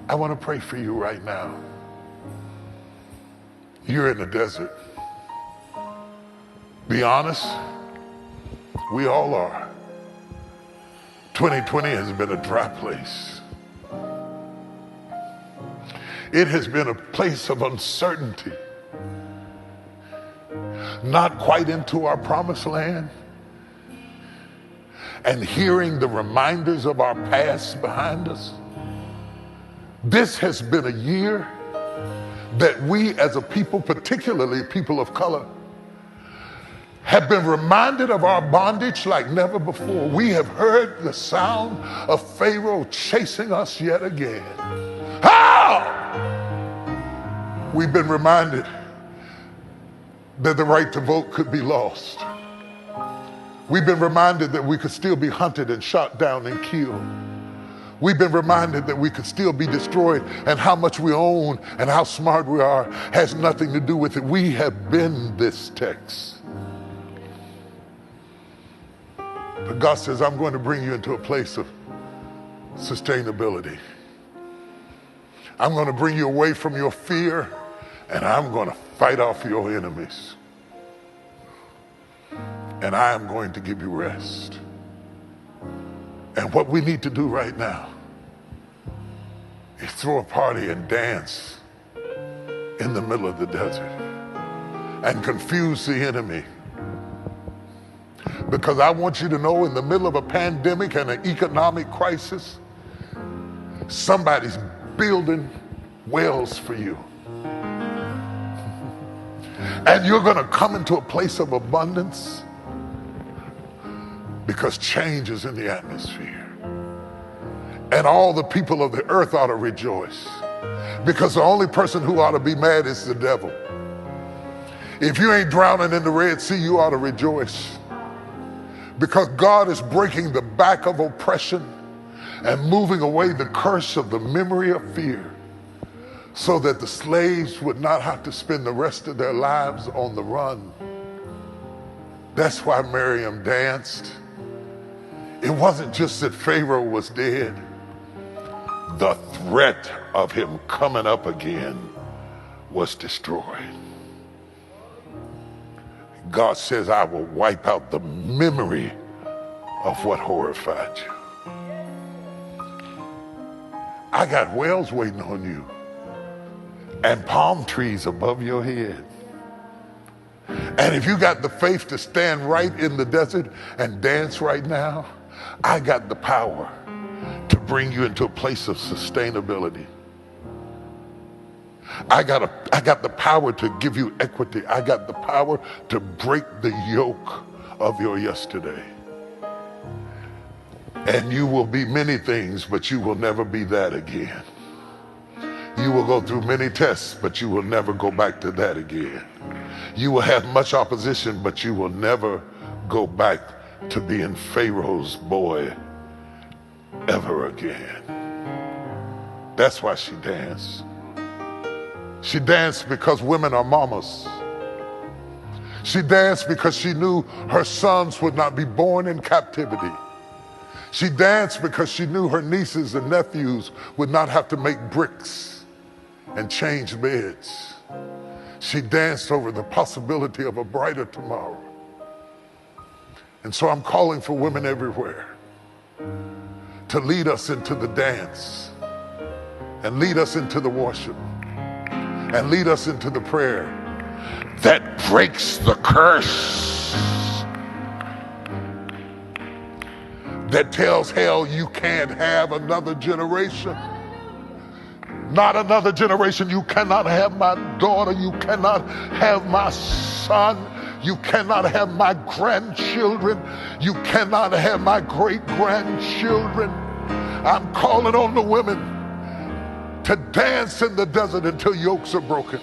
I want to pray for you right now. You're in the desert. Be honest, we all are. 2020 has been a dry place. It has been a place of uncertainty. Not quite into our promised land. And hearing the reminders of our past behind us. This has been a year that we as a people, particularly people of color, have been reminded of our bondage like never before. We have heard the sound of Pharaoh chasing us yet again. How? We've been reminded that the right to vote could be lost. We've been reminded that we could still be hunted and shot down and killed. We've been reminded that we could still be destroyed, and how much we own and how smart we are has nothing to do with it. We have been this text. But God says, I'm going to bring you into a place of sustainability. I'm going to bring you away from your fear, and I'm going to fight off your enemies. And I am going to give you rest. And what we need to do right now is throw a party and dance in the middle of the desert and confuse the enemy. Because I want you to know, in the middle of a pandemic and an economic crisis, somebody's building wells for you. And you're going to come into a place of abundance because change is in the atmosphere. And all the people of the earth ought to rejoice, because the only person who ought to be mad is the devil. If you ain't drowning in the Red Sea, you ought to rejoice, because God is breaking the back of oppression and moving away the curse of the memory of fear, so that the slaves would not have to spend the rest of their lives on the run. That's why Miriam danced. It wasn't just that Pharaoh was dead. The threat of him coming up again was destroyed. God says, I will wipe out the memory of what horrified you. I got wells waiting on you and palm trees above your head. And if you got the faith to stand right in the desert and dance right now, I got the power to bring you into a place of sustainability. I got the power to give you equity. I got the power to break the yoke of your yesterday. And you will be many things, but you will never be that again. You will go through many tests, but you will never go back to that again. You will have much opposition, but you will never go back to being Pharaoh's boy ever again. That's why she danced. She danced because women are mamas. She danced because she knew her sons would not be born in captivity. She danced because she knew her nieces and nephews would not have to make bricks and change beds. She danced over the possibility of a brighter tomorrow. And so I'm calling for women everywhere to lead us into the dance, and lead us into the worship, and lead us into the prayer that breaks the curse, that tells hell you can't have another generation. Not another generation. You cannot have my daughter. You cannot have my son. You cannot have my grandchildren. You cannot have my great-grandchildren. I'm calling on the women to dance in the desert until yokes are broken,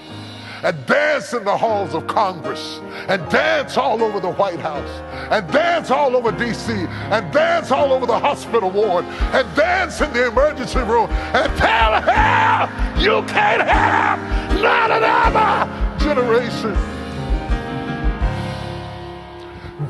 and dance in the halls of Congress, and dance all over the White House, and dance all over D.C., and dance all over the hospital ward, and dance in the emergency room, and tell hell you can't have not another generation.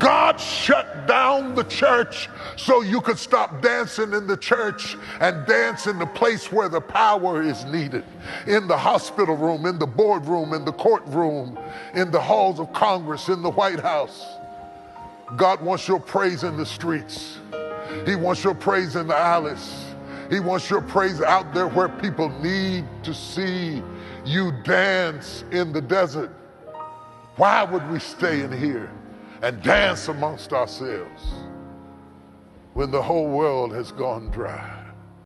God shut down the church so you could stop dancing in the church and dance in the place where the power is needed. In the hospital room, in the boardroom, in the courtroom, in the halls of Congress, in the White House. God wants your praise in the streets. He wants your praise in the alleys. He wants your praise out there where people need to see you dance in the desert. Why would we stay in here and dance amongst ourselves when the whole world has gone dry?